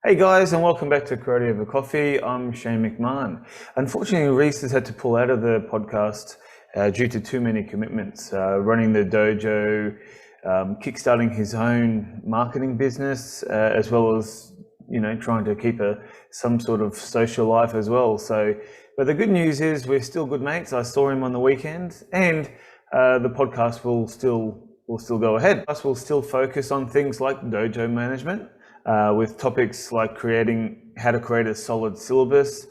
Hey guys, and welcome back to Karate Over Coffee. I'm Cheyne McMahon. Unfortunately, Reese has had to pull out of the podcast due to too many commitments, running the dojo, kickstarting his own marketing business, as well as trying to keep some sort of social life as well. But the good news is we're still good mates. I saw him on the weekend, and the podcast will still go ahead. Us will still focus on things like dojo management. With topics like how to create a solid syllabus,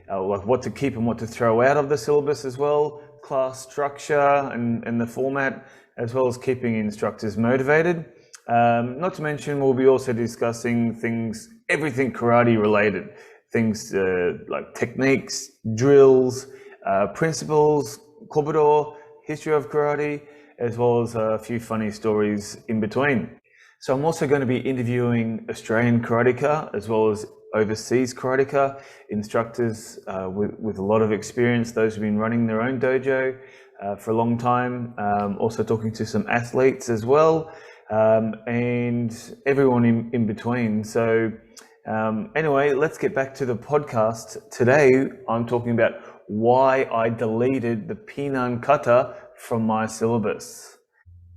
like what to keep and what to throw out of the syllabus as well, class structure and the format, as well as keeping instructors motivated. Not to mention, we'll be also discussing everything karate related, things like techniques, drills, principles, kobudo, history of karate, as well as a few funny stories in between. So I'm also going to be interviewing Australian karateka as well as overseas karateka instructors with a lot of experience, those who've been running their own dojo for a long time, also talking to some athletes as well, and everyone in between. So anyway, let's get back to the podcast. Today, I'm talking about why I deleted the Pinan Kata from my syllabus.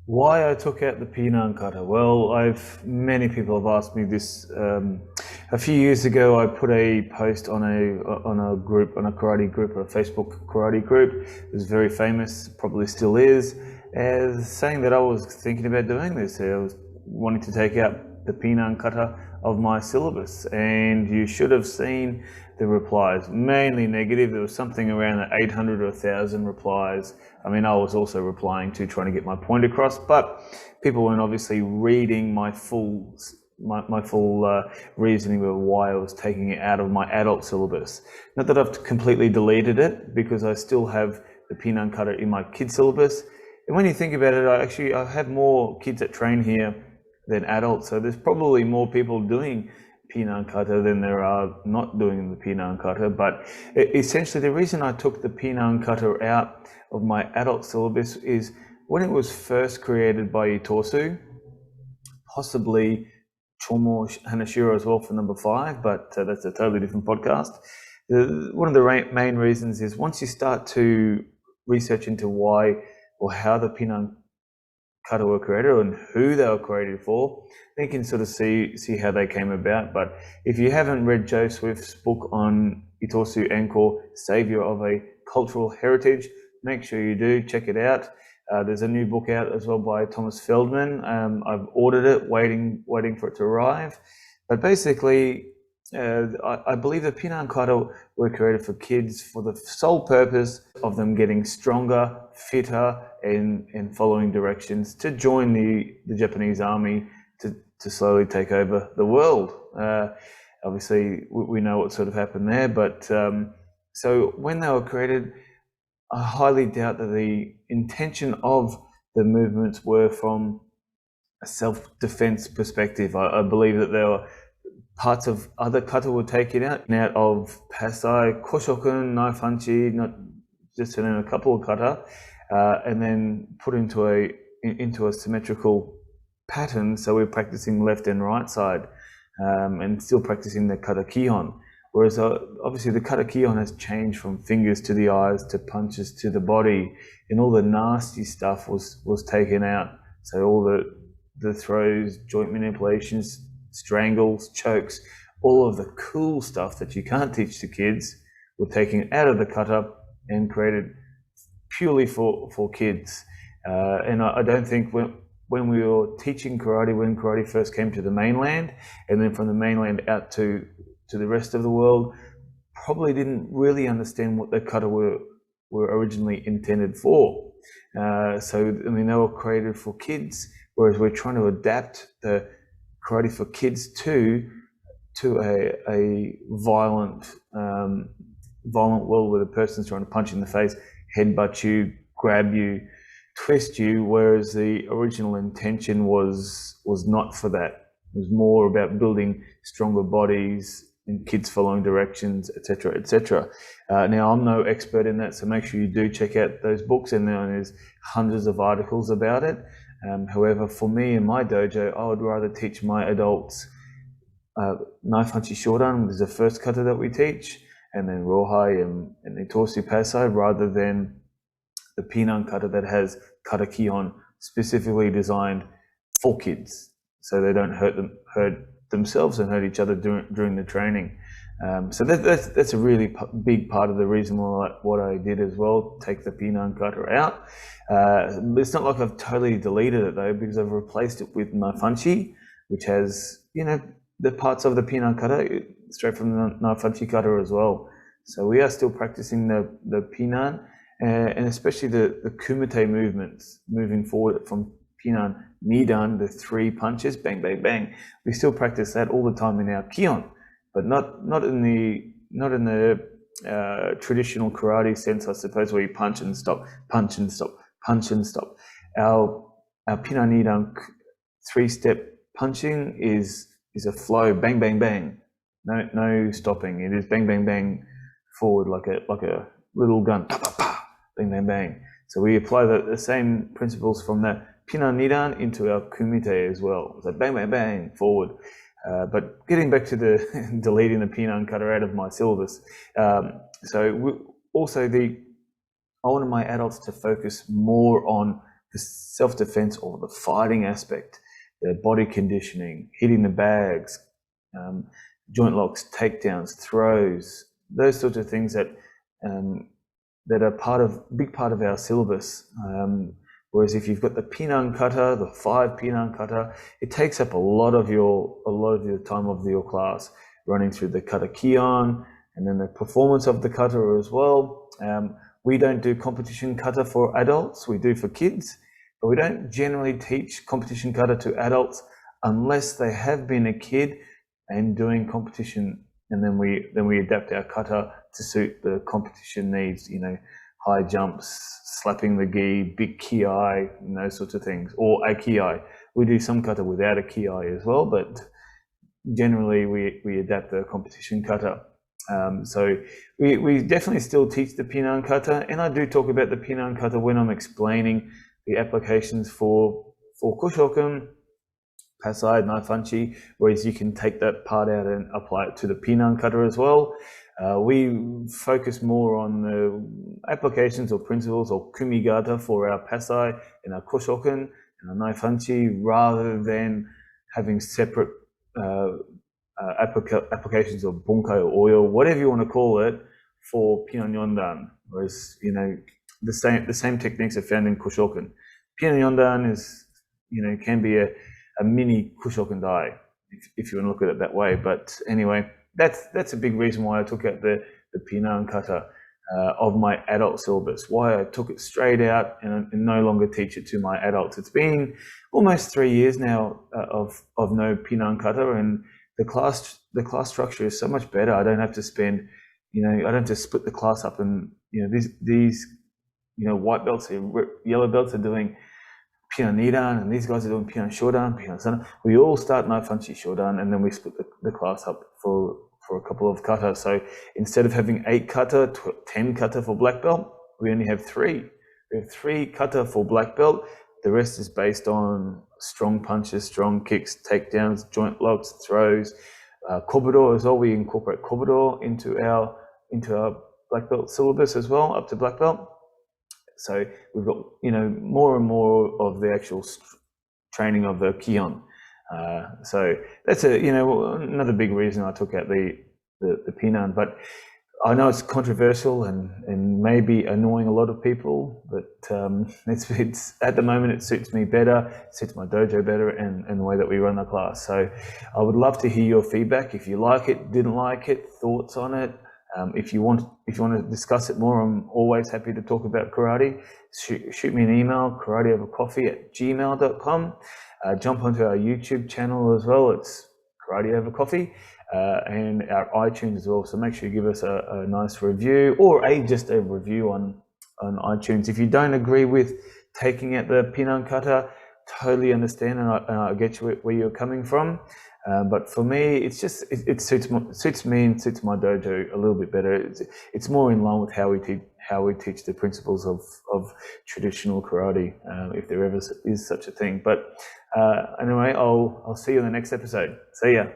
Why I took out the Pinan Kata? Well, many people have asked me this. A few years ago, I put a post on a group, on a karate group, a Facebook karate group. It was very famous, probably still is, as saying that I was thinking about doing this. I was wanting to take out the Pinan Kata of my syllabus, and you should have seen the replies, mainly negative. There was something around 800 or 1,000 replies. I mean, I was also replying to trying to get my point across, but people weren't obviously reading my full reasoning of why I was taking it out of my adult syllabus. Not that I've completely deleted it, because I still have the Pinan Kata in my kids syllabus. And when you think about it, I have more kids that train here than adults, so there's probably more people doing Pinan Kata than there are not doing the Pinan Kata. But essentially, the reason I took the Pinan Kata out of my adult syllabus is when it was first created by Itosu, possibly Chomo Hanashiro as well for number 5, but that's a totally different podcast. One of the main reasons is once you start to research into why or how the Pinan Kata were created and who they were created for, then you can sort of see how they came about. But if you haven't read Joe Swift's book on Itosu Angkor, Savior of a Cultural Heritage, make sure you do check it out. There's a new book out as well by Thomas Feldman. I've ordered it, waiting for it to arrive. But basically, I believe the Pinan Kata were created for kids for the sole purpose of them getting stronger, fitter, and following directions to join the Japanese army to slowly take over the world. Obviously, we know what sort of happened there, but so when they were created, I highly doubt that the intention of the movements were from a self-defense perspective. I believe that there were parts of other kata were taken out of Pasai, Koshokun, Naifanchi, not just to name a couple of kata, and then put into a symmetrical pattern. So we're practicing left and right side, and still practicing the kata kihon. Whereas obviously the kata kihon has changed from fingers to the eyes to punches to the body, and all the nasty stuff was taken out. So all the throws, joint manipulations, strangles, chokes, all of the cool stuff that you can't teach to kids were taken out of the kata and created purely for kids. And I don't think when we were teaching karate, when karate first came to the mainland, and then from the mainland out to the rest of the world, probably didn't really understand what the kata were originally intended for. So I mean, they were created for kids, whereas we're trying to adapt the karate for kids to a violent world where the person's trying to punch you in the face, headbutt you, grab you, twist you, whereas the original intention was not for that. It was more about building stronger bodies and kids following directions, etc., etc. Now, I'm no expert in that, so make sure you do check out those books, and there's hundreds of articles about it. However, for me in my dojo, I would rather teach my adults knife hanchi shodan is the first kata that we teach, and then rohai and itosu pasai, rather than the Pinan Kata that has kata kion specifically designed for kids, so they don't hurt themselves and hurt each other during the training. So that's a really big part of the reason why what I did as well, take the Pinan Kata out. It's not like I've totally deleted it though, because I've replaced it with knife hanchi, which has, the parts of the Pinan Kata straight from the knife hanchi kata as well. So we are still practicing the Pinan, and especially the kumite movements, moving forward from Pinan Nidan, the 3 punches, bang, bang, bang. We still practice that all the time in our kion, but not in the traditional karate sense, I suppose, where you punch and stop, punch and stop, punch and stop. Our Pinan Nidan 3-step punching is a flow, bang, bang, bang. No stopping. It is bang, bang, bang forward like a little gun. Pa, pa, pa. Bang, bang, bang. So we apply the same principles from the Pinan Nidan into our kumite as well. So bang, bang, bang, forward. But getting back to the deleting the Pinan Kata out of my syllabus. I wanted my adults to focus more on the self-defense or the fighting aspect, the body conditioning, hitting the bags, joint locks, takedowns, throws, those sorts of things that are big part of our syllabus. Whereas if you've got the Pinan Kata, the 5 Pinan Kata, it takes up a lot of your time of your class, running through the kata kion and then the performance of the kata as well. We don't do competition kata for adults, we do for kids, but we don't generally teach competition kata to adults unless they have been a kid and doing competition, and then we adapt our kata to suit the competition needs, high jumps, slapping the gi, big ki, and those sorts of things, or a ki. We do some kata without a ki as well, but generally we adapt the competition kata. So we definitely still teach the Pinan Kata, and I do talk about the Pinan Kata when I'm explaining the applications for Kushoken, Pasai, knife hanchi, whereas you can take that part out and apply it to the Pinan Kata as well. We focus more on the applications or principles or kumigata for our Pasai and our Kushoken and our knife hanchi, rather than having separate applications of bunkai or oil, whatever you want to call it, for Pinan Yondan. Whereas, the same techniques are found in Kushoken. Pinan Yondan is, can be a mini Kushoken Dai, if you want to look at it that way. But anyway, that's a big reason why I took out the Pinan Kata of my adult syllabus, why I took it straight out and no longer teach it to my adults. It's been almost 3 years now of no Pinan Kata, and the class structure is so much better. I don't have to spend, I don't have to split the class up, and these white belts, yellow belts are doing Pinan Nidan, and these guys are doing Pinan Shodan, Pinan Sana. We all start knife hanchi Shodan, and then we split the class up for a couple of kata. So instead of having 8 kata, 10 kata for black belt, we only have 3. We have 3 kata for black belt. The rest is based on strong punches, strong kicks, takedowns, joint locks, throws, kobudo as well. We incorporate kobudo into our black belt syllabus as well, up to black belt. So we've got more and more of the actual training of the kion. So that's another big reason I took out the Pinan. But I know it's controversial and maybe annoying a lot of people, but it's at the moment it suits me better, it suits my dojo better, and the way that we run the class. So I would love to hear your feedback. If you like it, didn't like it, thoughts on it. If you want to discuss it more, I'm always happy to talk about karate. Shoot me an email, karateovercoffee@gmail.com. Jump onto our YouTube channel as well. It's Karate Over Coffee, and our iTunes as well. So make sure you give us a nice review, or just a review on iTunes. If you don't agree with taking out the Pinan Kata, totally understand, and I get you where you're coming from. But for me, it's just it suits me and suits my dojo a little bit better. It's more in line with how we teach the principles of traditional karate, if there ever is such a thing. But anyway, I'll see you in the next episode. See ya.